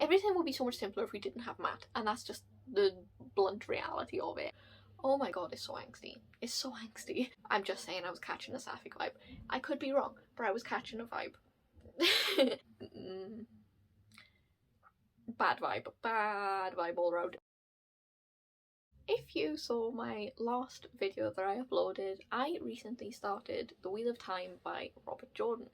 everything would be so much simpler if we didn't have Matt, and that's just the blunt reality of it. Oh my god, it's so angsty. It's so angsty. I'm just saying I was catching a sapphic vibe. I could be wrong, but I was catching a vibe. Bad vibe all around. If you saw my last video that I uploaded, I recently started The Wheel of Time by Robert Jordan,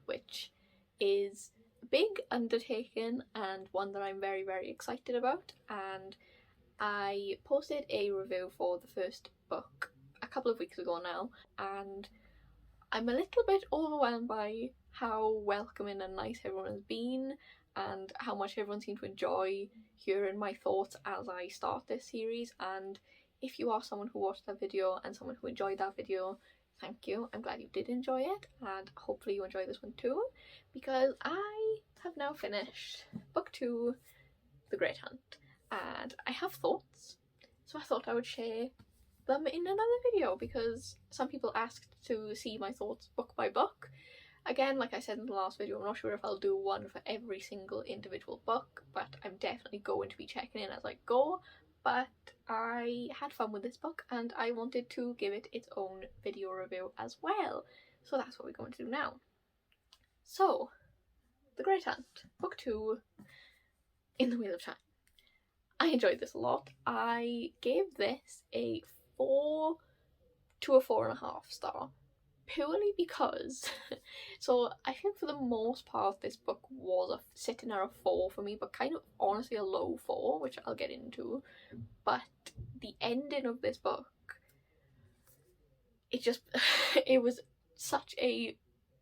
which is a big undertaking and one that I'm very, very excited about. And I posted a review for the first book a couple of weeks ago now, and I'm a little bit overwhelmed by how welcoming and nice everyone has been, and how much everyone seemed to enjoy hearing my thoughts as I start this series. And if you are someone who watched that video and someone who enjoyed that video, thank you. I'm glad you did enjoy it, and hopefully you enjoy this one too, because I have now finished book 2, The Great Hunt, and I have thoughts, so I thought I would share them in another video, because some people asked to see my thoughts book by book. Again, like I said in the last video, I'm not sure if I'll do one for every single individual book, but I'm definitely going to be checking in as I go. But I had fun with this book and I wanted to give it its own video review as well, so that's what we're going to do now. So, The Great Hunt, book 2, in the Wheel of Time. I enjoyed this a lot. I gave this a 4 to a 4.5 star, purely because so I think for the most part this book was sitting at a 4 for me, but kind of honestly a low 4, which I'll get into. But the ending of this book, it just it was such a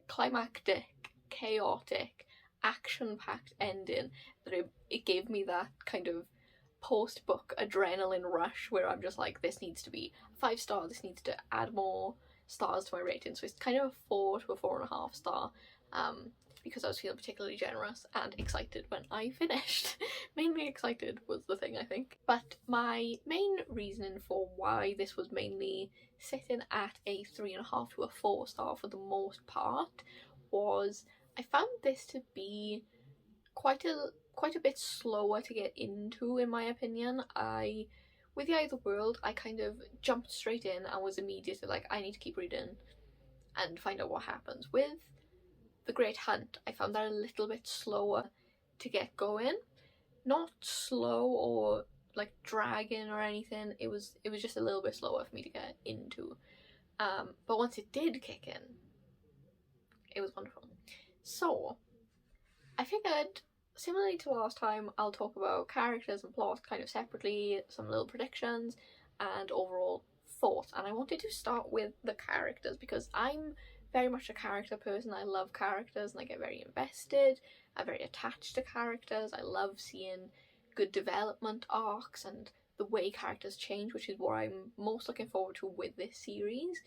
climactic, chaotic, action-packed ending that it gave me that kind of post-book adrenaline rush where I'm just like, this needs to be 5 star, this needs to add more stars to my rating. So it's kind of a 4 to a 4.5 star, because I was feeling particularly generous and excited when I finished. Mainly excited was the thing, I think. But my main reasoning for why this was mainly sitting at a 3.5 to a 4 star for the most part was I found this to be quite a bit slower to get into, in my opinion. With The Eye of the World, I kind of jumped straight in and was immediately like, I need to keep reading and find out what happens. With The Great Hunt, I found that a little bit slower to get going. Not slow or like dragging or anything, it was just a little bit slower for me to get into. But once it did kick in, it was wonderful. So I figured, similarly to last time, I'll talk about characters and plot kind of separately, some little predictions, and overall thoughts. And I wanted to start with the characters, because I'm very much a character person. I love characters and I get very invested. I'm very attached to characters. I love seeing good development arcs and the way characters change, which is what I'm most looking forward to with this series.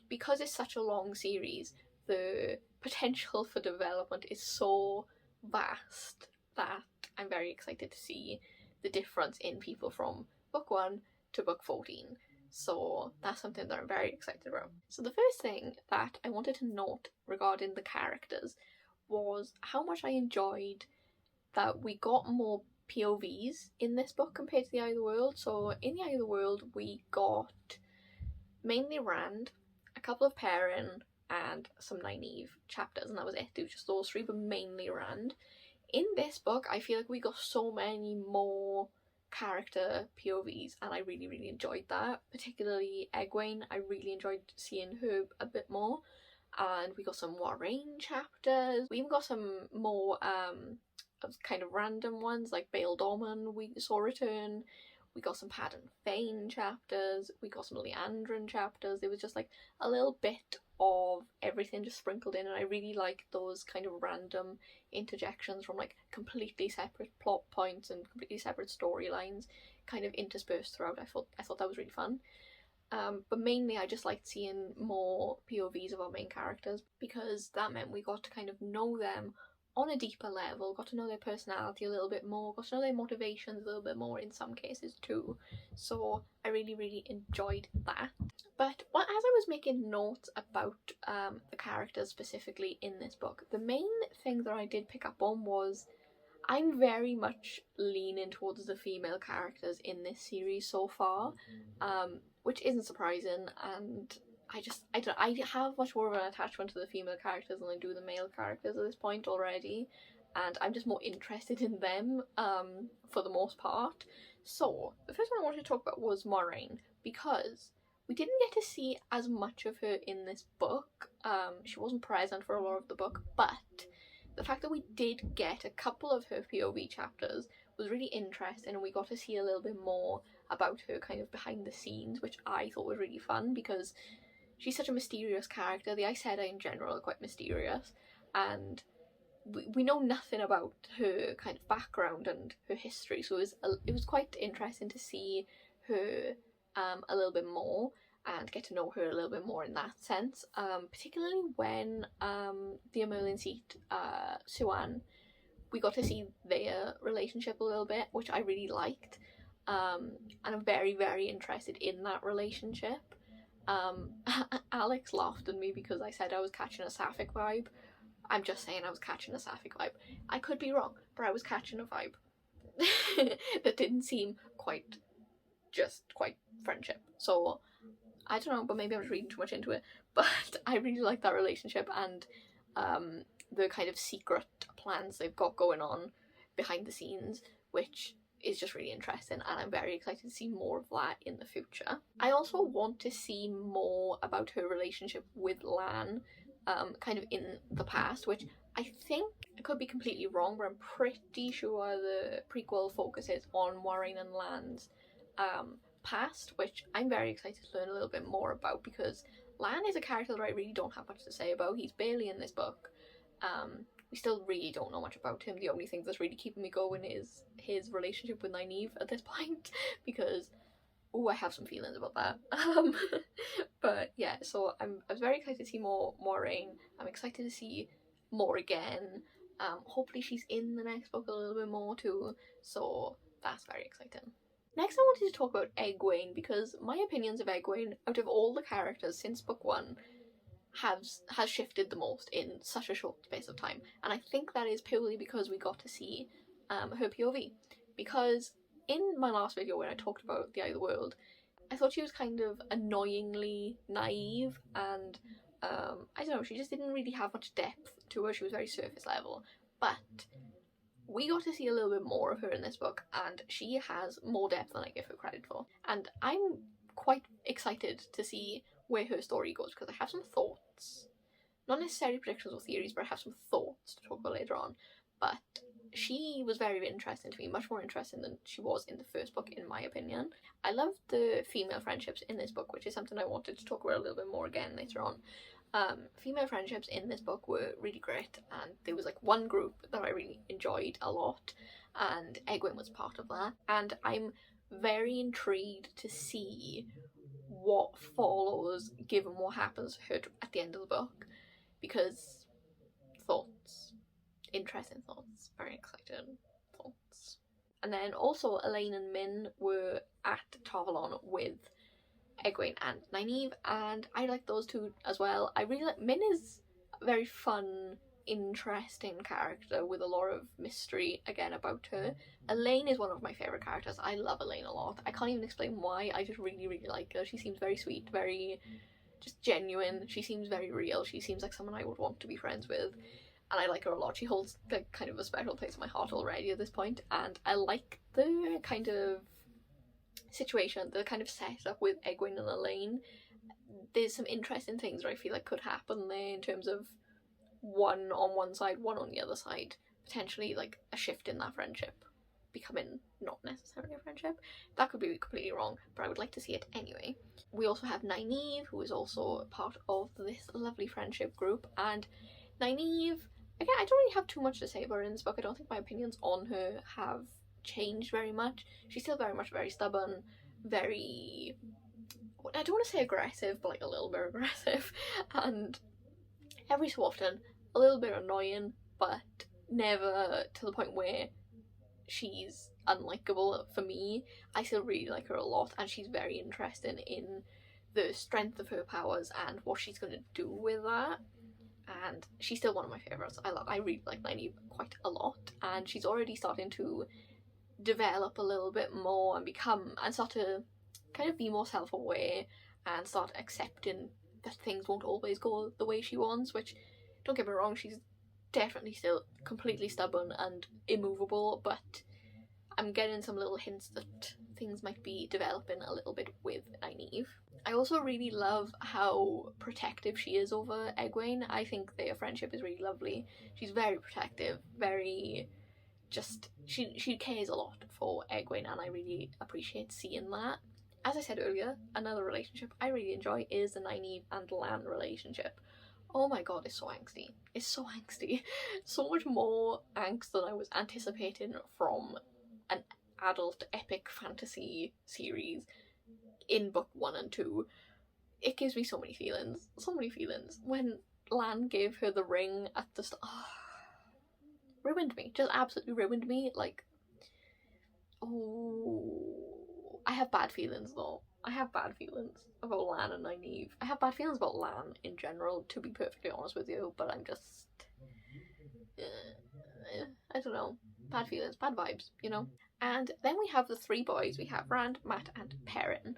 Because it's such a long series, the potential for development is so vast that I'm very excited to see the difference in people from book 1 to book 14. So that's something that I'm very excited about. So the first thing that I wanted to note regarding the characters was how much I enjoyed that we got more POVs in this book compared to The Eye of the World. So in The Eye of the World we got mainly Rand, a couple of Perrin, and some Nynaeve chapters, and that was it. It was just those 3, but mainly Rand. In this book, I feel like we got so many more character POVs, and I really, really enjoyed that. Particularly Egwene, I really enjoyed seeing her a bit more. And we got some Maureen chapters. We even got some more kind of random ones, like Bail Dorman we saw return. We got some Padden Fane chapters, we got some Leandrin chapters. There was just like a little bit of everything just sprinkled in, and I really like those kind of random interjections from like completely separate plot points and completely separate storylines kind of interspersed throughout. I thought that was really fun. But mainly I just liked seeing more POVs of our main characters, because that meant we got to kind of know them on a deeper level, got to know their personality a little bit more, got to know their motivations a little bit more in some cases too. So I really, really enjoyed that. But as I was making notes about the characters specifically in this book, the main thing that I did pick up on was I'm very much leaning towards the female characters in this series so far, which isn't surprising, and I have much more of an attachment to the female characters than I do the male characters at this point already, and I'm just more interested in them for the most part. So the first one I wanted to talk about was Maureen, because we didn't get to see as much of her in this book. She wasn't present for a lot of the book, but the fact that we did get a couple of her POV chapters was really interesting, and we got to see a little bit more about her kind of behind the scenes, which I thought was really fun because she's such a mysterious character. The Aes Sedai in general are quite mysterious, and we know nothing about her kind of background and her history, so it was quite interesting to see her a little bit more and get to know her a little bit more in that sense, particularly when the Merlin seat, Suan, we got to see their relationship a little bit, which I really liked, and I'm very, very interested in that relationship. Alex laughed at me because I said I was catching a sapphic vibe. I'm just saying I was catching a sapphic vibe. I could be wrong, but I was catching a vibe that didn't seem quite friendship. So I don't know, but maybe I'm just reading too much into it. But I really like that relationship and the kind of secret plans they've got going on behind the scenes, which is just really interesting, and I'm very excited to see more of that in the future. I also want to see more about her relationship with Lan, kind of in the past, which I think, I could be completely wrong, but I'm pretty sure the prequel focuses on Maureen and Lan's past, which I'm very excited to learn a little bit more about, because Lan is a character that I really don't have much to say about. He's barely in this book. We still really don't know much about him. The only thing that's really keeping me going is his relationship with Nynaeve at this point, because I have some feelings about that. But yeah, so I was very excited to see more Maureen. I'm excited to see more again. Hopefully she's in the next book a little bit more too, so that's very exciting. Next I wanted to talk about Egwene, because my opinions of Egwene, out of all the characters since book one, has shifted the most in such a short space of time, and I think that is purely because we got to see her POV. Because in my last video when I talked about the Eye of the World, I thought she was kind of annoyingly naive, and I don't know, she just didn't really have much depth to her. She was very surface level, but we got to see a little bit more of her in this book, and she has more depth than I give her credit for, and I'm quite excited to see where her story goes, because I have some thoughts, not necessarily predictions or theories, but I have some thoughts to talk about later on. But she was very interesting to me, much more interesting than she was in the first book, in my opinion. I loved the female friendships in this book, which is something I wanted to talk about a little bit more again later on. Female friendships in this book were really great, and there was like one group that I really enjoyed a lot, and Egwene was part of that, and I'm very intrigued to see what follows given what happens to her at the end of the book, because thoughts, interesting thoughts, very excited thoughts. And then also Elaine and Min were at Tarvalon with Egwene and Nynaeve, and I like those two as well. I really like Min. Is a very fun, interesting character with a lot of mystery again about her. Elaine is one of my favourite characters. I love Elaine a lot. I can't even explain why, I just really, really like her. She seems very sweet, very just genuine. She seems very real. She seems like someone I would want to be friends with, and I like her a lot. She holds like kind of a special place in my heart already at this point, and I like the kind of situation, the kind of setup with Egwene and Elaine. There's some interesting things that I feel like could happen there in terms of one on one side, one on the other side, potentially like a shift in that friendship becoming not necessarily a friendship. That could be completely wrong, but I would like to see it anyway. We also have Nynaeve, who is also part of this lovely friendship group, and Nynaeve, again, I don't really have too much to say about her in this book. I don't think my opinions on her have changed very much. She's still very much very stubborn, very, I don't want to say aggressive, but like a little bit aggressive, and every so often a little bit annoying, but never to the point where she's unlikable for me. I still really like her a lot, and she's very interesting in the strength of her powers and what she's going to do with that. and she's still one of my favourites. I really like Nynaeve quite a lot, and she's already starting to develop a little bit more and start to kind of be more self-aware and start accepting that things won't always go the way she wants, which, don't get me wrong, she's definitely still completely stubborn and immovable, but I'm getting some little hints that things might be developing a little bit with Nynaeve. I also really love how protective she is over Egwene. I think their friendship is really lovely. She's very protective, very just, she cares a lot for Egwene, and I really appreciate seeing that. As I said earlier, another relationship I really enjoy is the Nynaeve and Lan relationship. Oh my god, it's so angsty. It's so angsty. So much more angst than I was anticipating from an adult epic fantasy series in book 1 and 2. It gives me so many feelings. So many feelings. When Lan gave her the ring at the start, ruined me. Just absolutely ruined me. Like, oh, I have bad feelings though. I have bad feelings about Lan and Nynaeve. I have bad feelings about Lan in general, to be perfectly honest with you, but I'm just... I don't know. Bad feelings, bad vibes, you know? And then we have the three boys. We have Rand, Mat, and Perrin.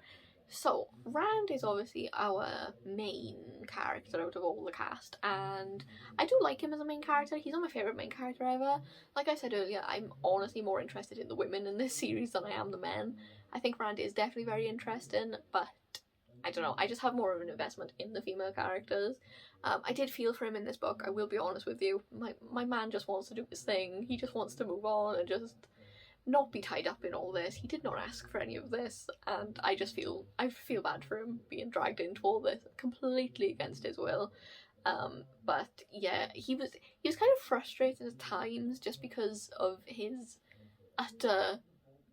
So, Rand is obviously our main character out of all the cast, and I do like him as a main character. He's not my favourite main character ever. Like I said earlier, I'm honestly more interested in the women in this series than I am the men. I think Rand is definitely very interesting, but I don't know, I just have more of an investment in the female characters. I did feel for him in this book, I will be honest with you. My man just wants to do his thing. He just wants to move on and just not be tied up in all this. He did not ask for any of this, and I feel bad for him being dragged into all this completely against his will. But yeah, he was kind of frustrated at times just because of his utter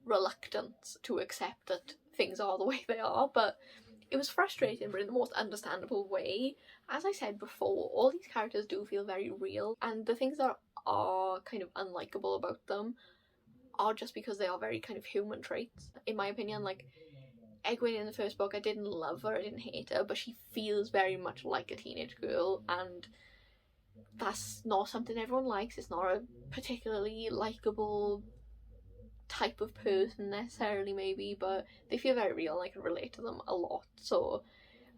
reluctance to accept that things are the way they are, but it was frustrating, but in the most understandable way. As I said before, all these characters do feel very real, and the things that are kind of unlikable about them are just because they are very kind of human traits, in my opinion. Like, Egwene in the first book, I didn't love her, I didn't hate her, but she feels very much like a teenage girl, and that's not something everyone likes. It's not a particularly likeable type of person necessarily, maybe, but they feel very real and I can relate to them a lot. So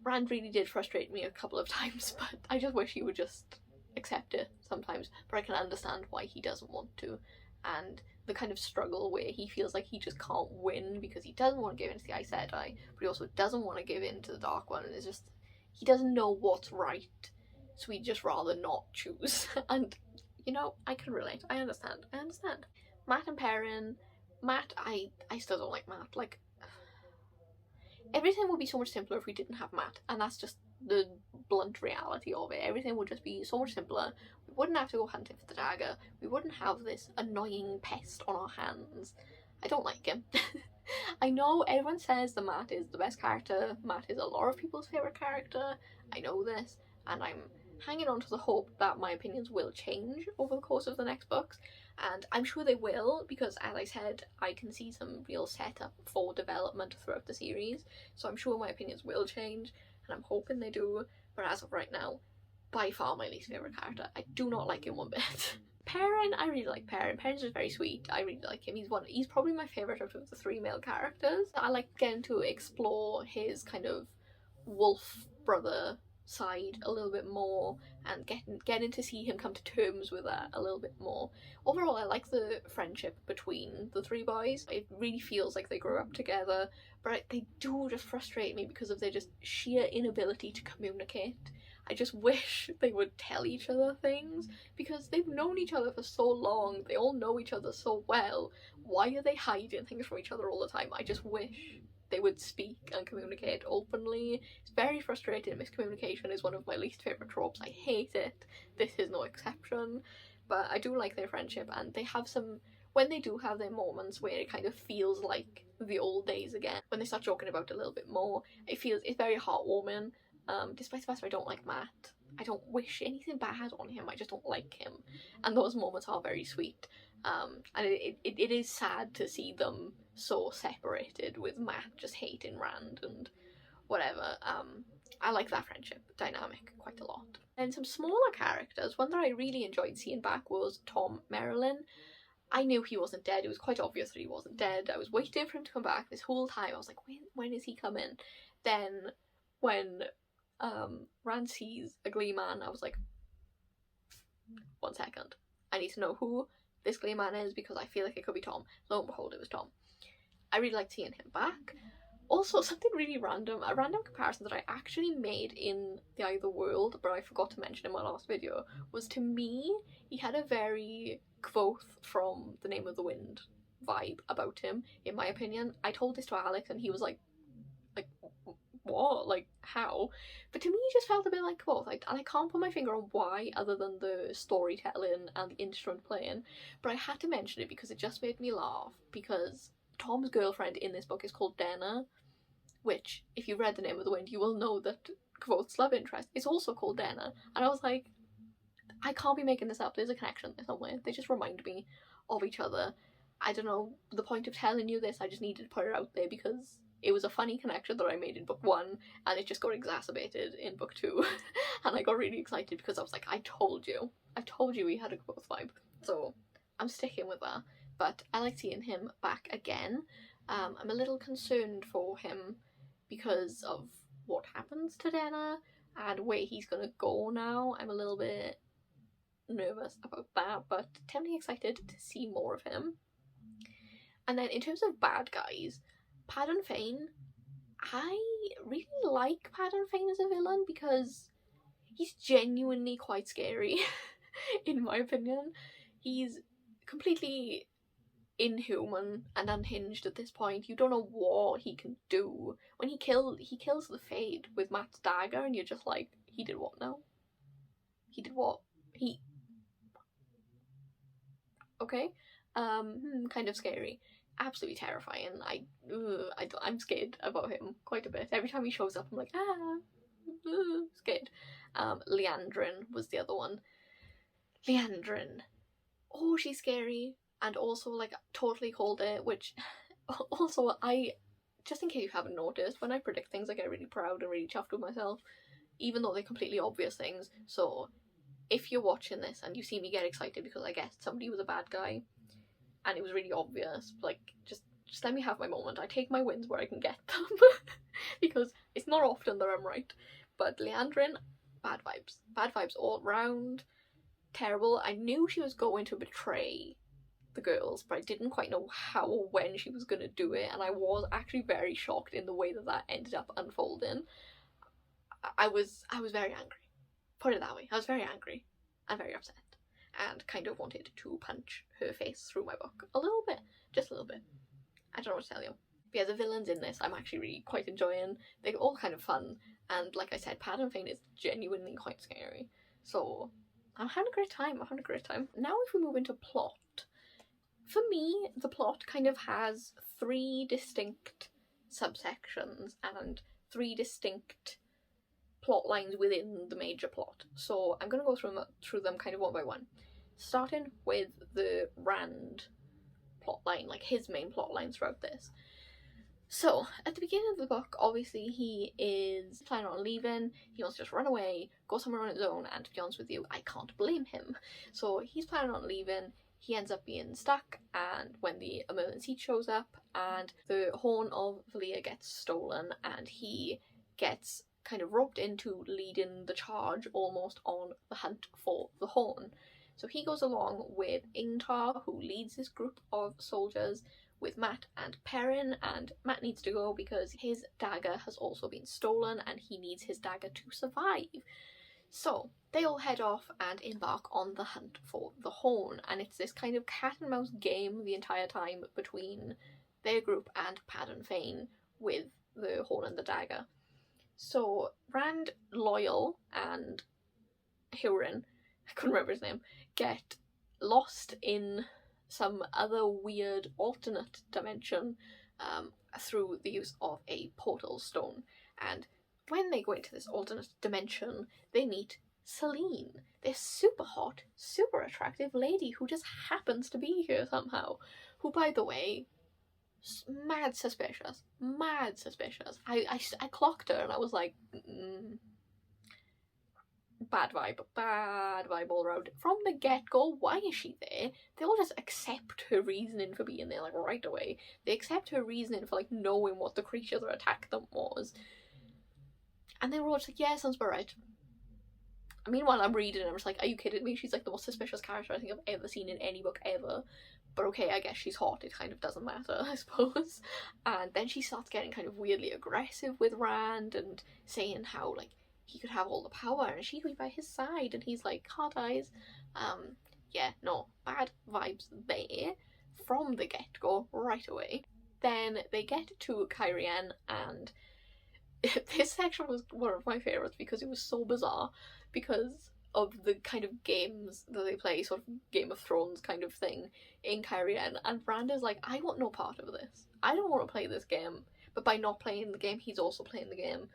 Rand really did frustrate me a couple of times, but I just wish he would just accept it sometimes. But I can understand why he doesn't want to, and the kind of struggle where he feels like he just can't win because he doesn't want to give in to the Aes Sedai, but he also doesn't want to give in to the Dark One, and it's just, he doesn't know what's right, so he'd just rather not choose. And, you know, I can relate. I understand. Mat and Perrin. Mat, I still don't like Mat. Like, everything would be so much simpler if we didn't have Mat, and that's just the blunt reality of it. Everything would just be so much simpler. We wouldn't have to go hunting for the dagger. We wouldn't have this annoying pest on our hands. I don't like him. I know everyone says that Mat is the best character. Mat is a lot of people's favourite character. I know this, and I'm hanging on to the hope that my opinions will change over the course of the next books. And I'm sure they will, because as I said, I can see some real setup for development throughout the series, so I'm sure my opinions will change, and I'm hoping they do. But as of right now, by far my least favourite character. I do not like him one bit. Perrin, I really like Perrin. Perrin's just very sweet. I really like him. He's probably my favourite out of the three male characters. I like getting to explore his kind of wolf brother side a little bit more, and getting to see him come to terms with that a little bit more. Overall, I like the friendship between the three boys. It really feels like they grew up together, but they do just frustrate me because of their just sheer inability to communicate. I just wish they would tell each other things, because they've known each other for so long, they all know each other so well. Why are they hiding things from each other all the time? I just wish they would speak and communicate openly. It's very frustrating. Miscommunication is one of my least favourite tropes. I hate it. This is no exception. But I do like their friendship, and they have some, when they do have their moments where it kind of feels like the old days again, when they start joking about it a little bit more, it's very heartwarming. Despite the fact that I don't like Mat, I don't wish anything bad on him, I just don't like him, and those moments are very sweet. And it is sad to see them so separated, with Mat just hating Rand and whatever. I like that friendship dynamic quite a lot. And some smaller characters, one that I really enjoyed seeing back was Tom Merrilin. I knew he wasn't dead. It was quite obvious that he wasn't dead. I was waiting for him to come back this whole time. I was like, when is he coming? Then when Rand sees a Glee man, I was like, 1 second. I need to know who this Glee man is because I feel like it could be Tom. Lo and behold, it was Tom. I really liked seeing him back. Also, something really random, a random comparison that I actually made in The Eye of the World, but I forgot to mention in my last video, was to me, he had a very Kvothe from The Name of the Wind vibe about him, in my opinion. I told this to Alex and he was like, what? Like, how? But to me, he just felt a bit like Kvothe, and I can't put my finger on why, other than the storytelling and the instrument playing, but I had to mention it because it just made me laugh, because Tom's girlfriend in this book is called Denna, which, if you've read The Name of the Wind, you will know that Kvothe's love interest is also called Denna. And I was like, I can't be making this up. There's a connection there somewhere. They just remind me of each other. I don't know the point of telling you this. I just needed to put it out there because it was a funny connection that I made in book 1, and it just got exacerbated in book 2. And I got really excited because I was like, I told you he had a Kvothe vibe. So I'm sticking with that. But I like seeing him back again. I'm a little concerned for him because of what happens to Denna and where he's gonna go now. I'm a little bit nervous about that, but definitely excited to see more of him. And then in terms of bad guys, Padan Fain, I really like Padan Fain as a villain because he's genuinely quite scary, in my opinion. He's completely inhuman and unhinged at this point. You don't know what he can do. When he kills the Fade with Matt's dagger, and you're just like, he did what now? He did what? Okay. Kind of scary. Absolutely terrifying. I'm scared about him quite a bit. Every time he shows up, I'm like, scared. Leandrin was the other one. Leandrin. Oh, she's scary. And also, like, totally called it, which, also, just in case you haven't noticed, when I predict things, I get really proud and really chuffed with myself, even though they're completely obvious things. So, if you're watching this and you see me get excited because I guessed somebody was a bad guy, and it was really obvious, like, just let me have my moment. I take my wins where I can get them, because it's not often that I'm right. But Leandrin, bad vibes. Bad vibes all round. Terrible. I knew she was going to betray the girls, but I didn't quite know how or when she was going to do it, and I was actually very shocked in the way that ended up unfolding. I was very angry. Put it that way. I was very angry and very upset, and kind of wanted to punch her face through my book a little bit, just a little bit. I don't know what to tell you. But yeah, the villains in this I'm actually really quite enjoying. They're all kind of fun, and like I said, Padan Fain is genuinely quite scary. So I'm having a great time. Now if we move into plot, for me, the plot kind of has 3 distinct subsections and 3 distinct plot lines within the major plot. So I'm going to go through them kind of one by one. Starting with the Rand plot line, like his main plot line throughout this. So, at the beginning of the book, obviously he is planning on leaving, he wants to just run away, go somewhere on his own, and to be honest with you, I can't blame him. So he's planning on leaving. He ends up being stuck, and when the emergency shows up, and the horn of Valia gets stolen, and he gets kind of roped into leading the charge almost on the hunt for the horn. So he goes along with Ingtar, who leads this group of soldiers, with Matt and Perrin, and Matt needs to go because his dagger has also been stolen and he needs his dagger to survive. So they all head off and embark on the hunt for the horn, and it's this kind of cat and mouse game the entire time between their group and Padan Fain with the horn and the dagger. So Rand, Loyal, and Hurin, I couldn't remember his name, get lost in some other weird alternate dimension through the use of a portal stone. And when they go into this alternate dimension, they meet Celine, this super hot, super attractive lady who just happens to be here somehow. Who, by the way, Mad suspicious. I clocked her and I was like, bad vibe all around. From the get-go, why is she there? They all just accept her reasoning for being there, like, right away. They accept her reasoning for, like, knowing what the creatures that attacked them was. And they were all just like, yeah, sounds about right. Meanwhile, I'm reading and I'm just like, are you kidding me? She's, like, the most suspicious character I think I've ever seen in any book ever. But okay, I guess she's hot, it kind of doesn't matter, I suppose. And then she starts getting kind of weirdly aggressive with Rand and saying how, like, he could have all the power and she could be by his side, and he's like, hard eyes. Yeah, no, bad vibes there from the get-go, right away. Then they get to Cairhien, and this section was one of my favourites because it was so bizarre, because of the kind of games that they play, sort of Game of Thrones kind of thing in Cairhien, and Rand is like, I want no part of this. I don't want to play this game. But by not playing the game, he's also playing the game.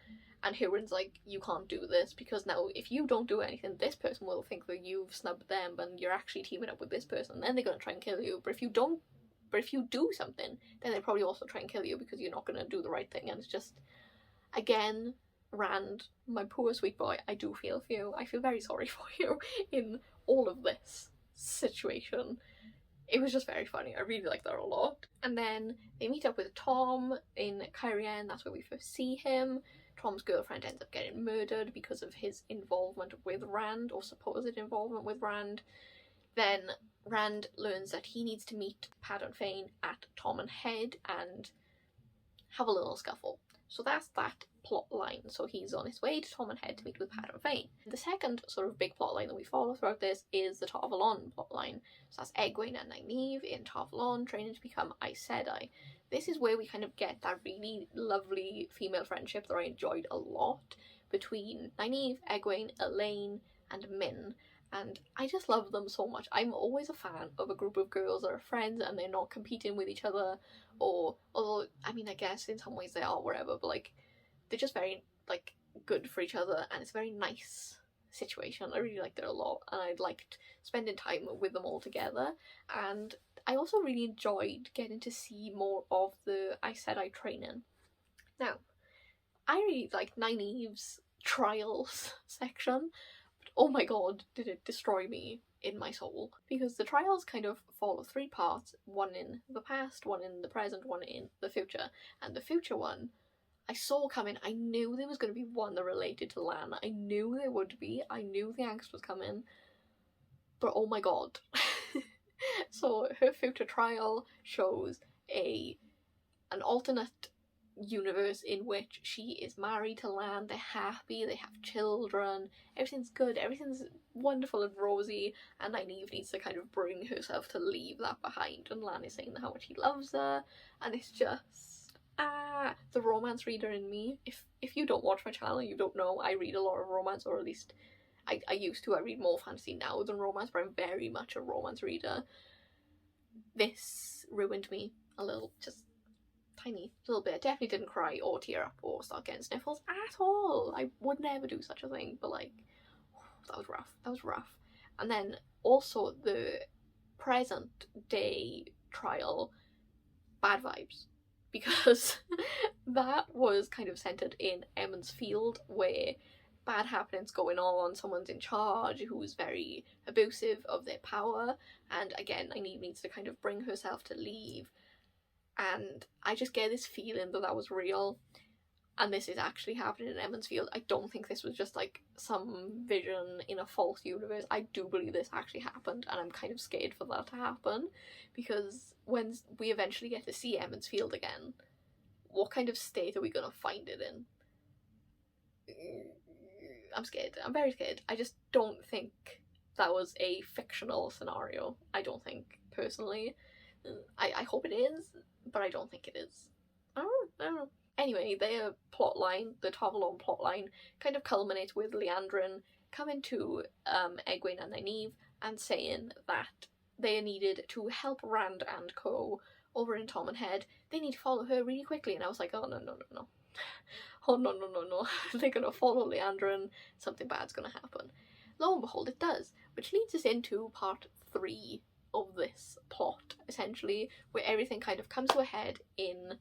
And Huron's like, you can't do this, because now if you don't do anything, this person will think that you've snubbed them and you're actually teaming up with this person, and then they're going to try and kill you. But if you do something, then they probably also try and kill you because you're not going to do the right thing. And it's just, again, Rand, my poor sweet boy, I do feel for you. I feel very sorry for you in all of this situation. It was just very funny. I really liked that a lot. And then they meet up with Tom in Cairhien. That's where we first see him. Tom's girlfriend ends up getting murdered because of his involvement with Rand, or supposed involvement with Rand. Then Rand learns that he needs to meet Pad and Fane at Tom and Head and have a little scuffle. So that's that plot line. So he's on his way to Tom and Head to meet with Pad and Fane. The second sort of big plot line that we follow throughout this is the Tar Valon plot line. So that's Egwene and Nynaeve in Tar Valon training to become Aes Sedai. This is where we kind of get that really lovely female friendship that I enjoyed a lot between Nynaeve, Egwene, Elaine, and Min. And I just love them so much. I'm always a fan of a group of girls that are friends and they're not competing with each other, or, although, I mean, I guess in some ways they are, whatever, but, like, they're just very, like, good for each other, and it's a very nice situation. I really liked it a lot, and I liked spending time with them all together, and I also really enjoyed getting to see more of the Aes Sedai training. Now, I really liked Nynaeve's trials section, but oh my god, did it destroy me in my soul. Because the trials kind of follow three parts, one in the past, one in the present, one in the future. And the future one, I saw coming. I knew there was going to be one that related to Lan. I knew there would be. I knew the angst was coming. But oh my god. So her future trial shows an alternate universe in which she is married to Lan, they're happy, they have children, everything's good, everything's wonderful and rosy, and Nynaeve needs to kind of bring herself to leave that behind, and Lan is saying how much he loves her, and it's just, the romance reader in me. If you don't watch my channel, you don't know, I read a lot of romance, or at least I used to. I read more fantasy now than romance, but I'm very much a romance reader. This ruined me a little, just tiny little bit. I definitely didn't cry or tear up or start getting sniffles at all. I would never do such a thing, but like, that was rough. And then also the present day trial, bad vibes, because that was kind of centered in Emond's Field, where bad happenings going on, someone's in charge who's very abusive of their power, and again, Nynaeve needs to kind of bring herself to leave. And I just get this feeling that was real, and this is actually happening in Emond's Field. I don't think this was just like some vision in a false universe. I do believe this actually happened, and I'm kind of scared for that to happen, because when we eventually get to see Emond's Field again, what kind of state are we going to find it in? I'm scared. I'm very scared. I just don't think that was a fictional scenario. I don't think, personally. I hope it is, but I don't think it is. I don't know. Anyway, their plotline, the Tar Valon plotline, kind of culminates with Liandrin coming to Egwene and Nynaeve and saying that they needed to help Rand and co over in Tom and Head. They need to follow her really quickly, and I was like, oh no. Oh no. They're gonna follow Liandrin, something bad's gonna happen. Lo and behold, it does, which leads us into part 3 of this plot, essentially, where everything kind of comes to a head in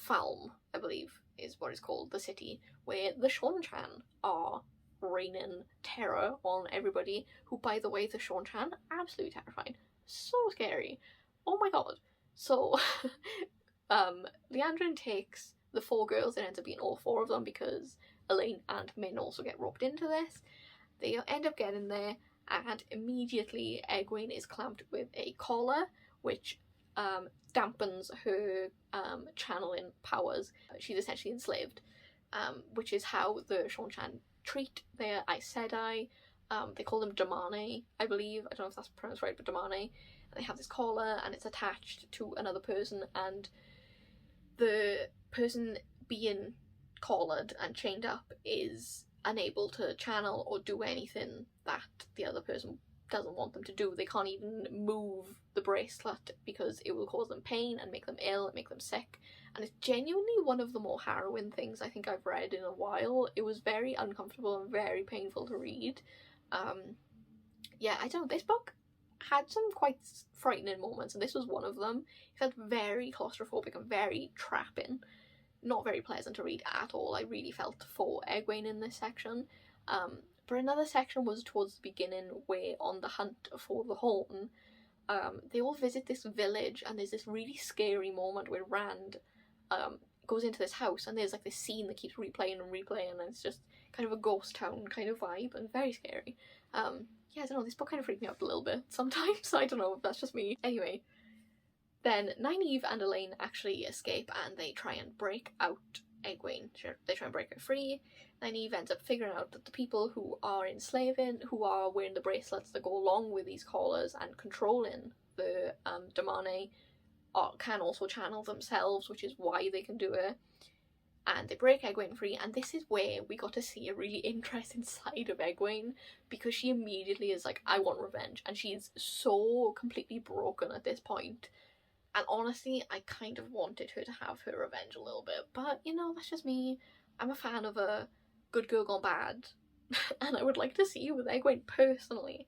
Falm, I believe is what it's called, the city, where the Seanchan are raining terror on everybody, who, by the way, the Seanchan, absolutely terrifying. So scary. Oh my god. So, Leandrin takes the 4 girls, it ends up being all 4 of them because Elaine and Min also get roped into this. They end up getting there, and immediately Egwene is clamped with a collar, which dampens her channeling powers. She's essentially enslaved, which is how the Seanchan treat their Aes Sedai. They call them Damane, I believe. I don't know if that's pronounced right, but Damane. They have this collar, and it's attached to another person, and the person being collared and chained up is unable to channel or do anything that the other person doesn't want them to do. They can't even move the bracelet because it will cause them pain and make them ill and make them sick. And it's genuinely one of the more harrowing things I think I've read in a while. It was very uncomfortable and very painful to read. Yeah, I don't know, this book had some quite frightening moments, and this was one of them. It felt very claustrophobic and very trapping. Not very pleasant to read at all. I really felt for Egwene in this section. But another section was towards the beginning, where on the hunt for the Horn, they all visit this village, and there's this really scary moment where Rand goes into this house, and there's like this scene that keeps replaying and replaying, and it's just kind of a ghost town kind of vibe, and very scary. Yeah, I don't know, this book kind of freaked me out a little bit sometimes. I don't know if that's just me. Anyway, then Nynaeve and Elaine actually escape, and they try and break out Egwene. They try and break her free. Nynaeve ends up figuring out that the people who are enslaving, who are wearing the bracelets that go along with these collars and controlling the Damane, can also channel themselves, which is why they can do it. And they break Egwene free, and this is where we got to see a really interesting side of Egwene, because she immediately is like, I want revenge, and she's so completely broken at this point. And honestly, I kind of wanted her to have her revenge a little bit, but you know, that's just me. I'm a fan of a good girl gone bad, and I would like to see you with Egwene personally.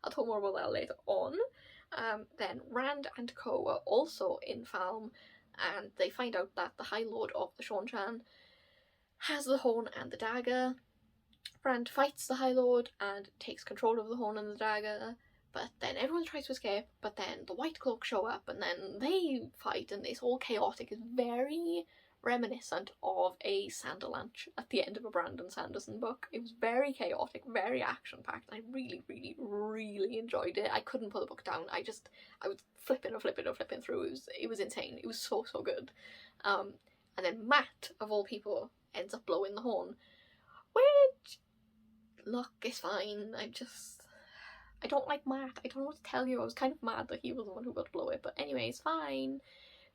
I'll talk more about that later on. Then Rand and Co are also in Falm, and they find out that the High Lord of the Seanchan has the horn and the dagger. Rand fights the High Lord and takes control of the horn and the dagger, but then everyone tries to escape, but then the White Cloaks show up, and then they fight, and it's all chaotic. It's very reminiscent of a Sanderlanche at the end of a Brandon Sanderson book. It was very chaotic, very action-packed. I really, really, really enjoyed it. I couldn't put the book down. I was flipping through. It was insane. It was so good. And then Matt, of all people, ends up blowing the horn, which, look, it's fine. I don't like Matt. I don't know what to tell you. I was kind of mad that he was the one who got to blow it, but anyway, it's fine.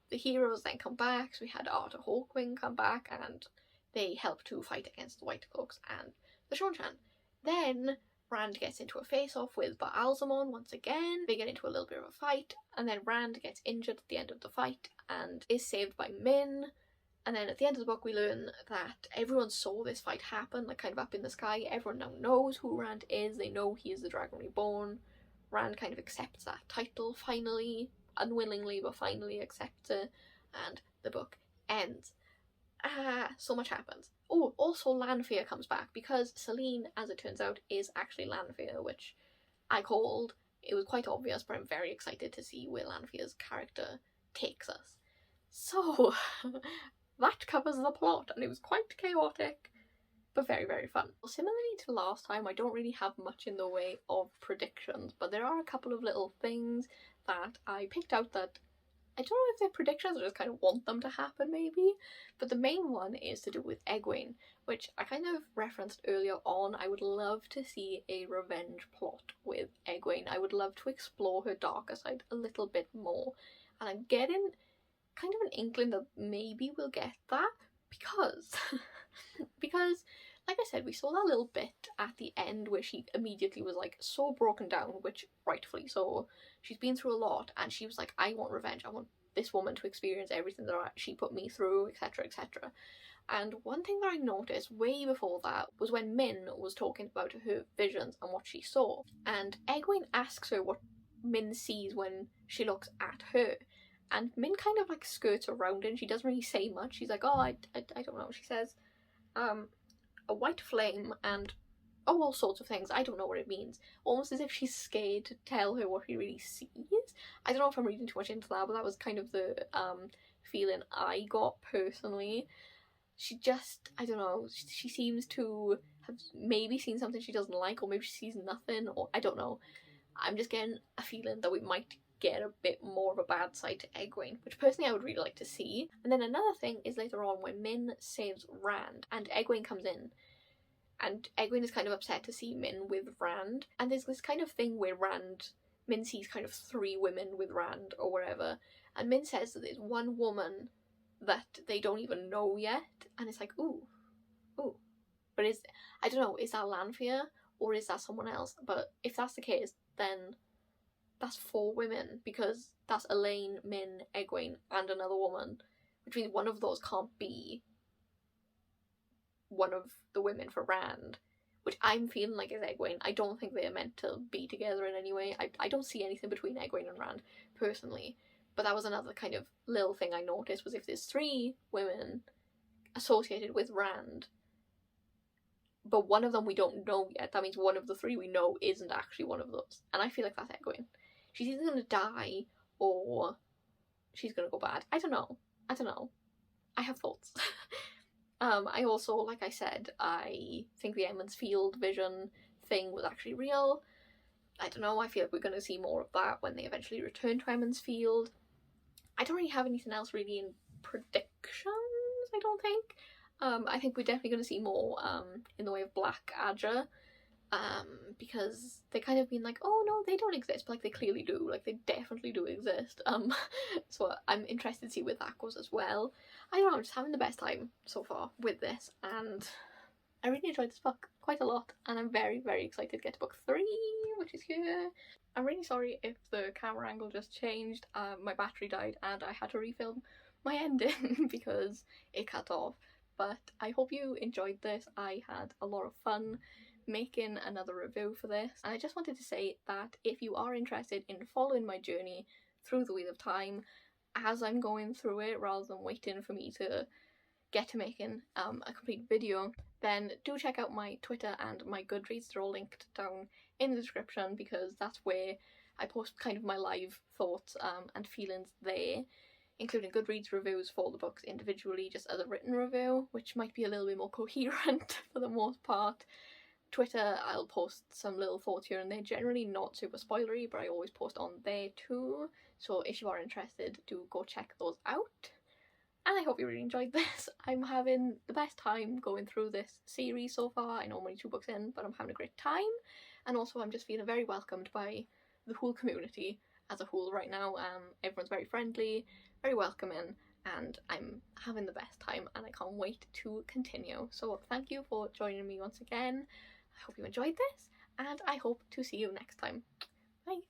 The heroes then come back, so we had Arthur Hawkwing come back, and they help to fight against the White Cloaks and the Seanchan. Then Rand gets into a face-off with Baalzamon once again. They get into a little bit of a fight, and then Rand gets injured at the end of the fight and is saved by Min. And then at the end of the book we learn that everyone saw this fight happen, like kind of up in the sky. Everyone now knows who Rand is. They know he is the Dragon Reborn. Rand kind of accepts that title finally, unwillingly, but finally accepts it, and the book ends. So much happens. Oh, also Lanfear comes back, because Selene, as it turns out, is actually Lanfear, which I called. It was quite obvious, but I'm very excited to see where Lanfear's character takes us. So, that covers the plot, and it was quite chaotic, but very, very fun. Similarly to last time, I don't really have much in the way of predictions, but there are a couple of little things that I picked out that I don't know if they're predictions, I just kind of want them to happen maybe, but the main one is to do with Egwene, which I kind of referenced earlier on. I would love to see a revenge plot with Egwene. I would love to explore her darker side a little bit more, and I'm getting kind of an inkling that maybe we'll get that, because like I said, we saw that little bit at the end where she immediately was like so broken down, which rightfully so. She's been through a lot, and she was like, I want revenge. I want this woman to experience everything that she put me through, etc, etc. And one thing that I noticed way before that was when Min was talking about her visions and what she saw, and Egwene asks her what Min sees when she looks at her. And Min kind of like skirts around it and she doesn't really say much. She's like, oh, I don't know. She says, a white flame and all sorts of things. I don't know what it means. Almost as if she's scared to tell her what she really sees. I don't know if I'm reading too much into that, but that was kind of the feeling I got personally. She just, I don't know, she seems to have maybe seen something she doesn't like, or maybe she sees nothing, or I don't know. I'm just getting a feeling that we might get a bit more of a bad side to Egwene, which personally I would really like to see. And then another thing is later on when Min saves Rand and Egwene comes in, and Egwene is kind of upset to see Min with Rand, and there's this kind of thing where Min sees kind of 3 women with Rand or whatever, and Min says that there's one woman that they don't even know yet, and it's like, ooh. But I don't know, is that Lanfear or is that someone else? But if that's the case, then that's 4 women, because that's Elaine, Min, Egwene, and another woman, which means one of those can't be one of the women for Rand, which I'm feeling like is Egwene. I don't think they're meant to be together in any way. I don't see anything between Egwene and Rand, personally. But that was another kind of little thing I noticed, was if there's 3 women associated with Rand, but one of them we don't know yet, that means one of the 3 we know isn't actually one of those. And I feel like that's Egwene. She's either going to die or she's going to go bad. I don't know. I have thoughts. I also, like I said, I think the Emond's Field vision thing was actually real. I don't know, I feel like we're going to see more of that when they eventually return to Emond's Field. I don't really have anything else really in predictions, I don't think. I think we're definitely going to see more in the way of Black Adger, because they kind of been like, oh no, they don't exist, but like they clearly do, like they definitely do exist. So I'm interested to see where that goes as well. I don't know, I'm just having the best time so far with this, and I really enjoyed this book quite a lot, and I'm very, very excited to get to book 3, which is here. I'm really sorry if the camera angle just changed. My battery died and I had to refilm my ending because it cut off. But I hope you enjoyed this. I had a lot of fun making another review for this. And I just wanted to say that if you are interested in following my journey through the Wheel of Time as I'm going through it, rather than waiting for me to get to making a complete video, then do check out my Twitter and my Goodreads. They're all linked down in the description, because that's where I post kind of my live thoughts and feelings there, including Goodreads reviews for the books individually, just as a written review, which might be a little bit more coherent for the most part. Twitter, I'll post some little thoughts here and there, generally not super spoilery, but I always post on there too, so if you are interested, do go check those out. And I hope you really enjoyed this. I'm having the best time going through this series so far. I know I'm only 2 books in, but I'm having a great time. And also I'm just feeling very welcomed by the whole community as a whole right now. Everyone's very friendly, very welcoming, and I'm having the best time and I can't wait to continue. So thank you for joining me once again. I hope you enjoyed this, and I hope to see you next time. Bye!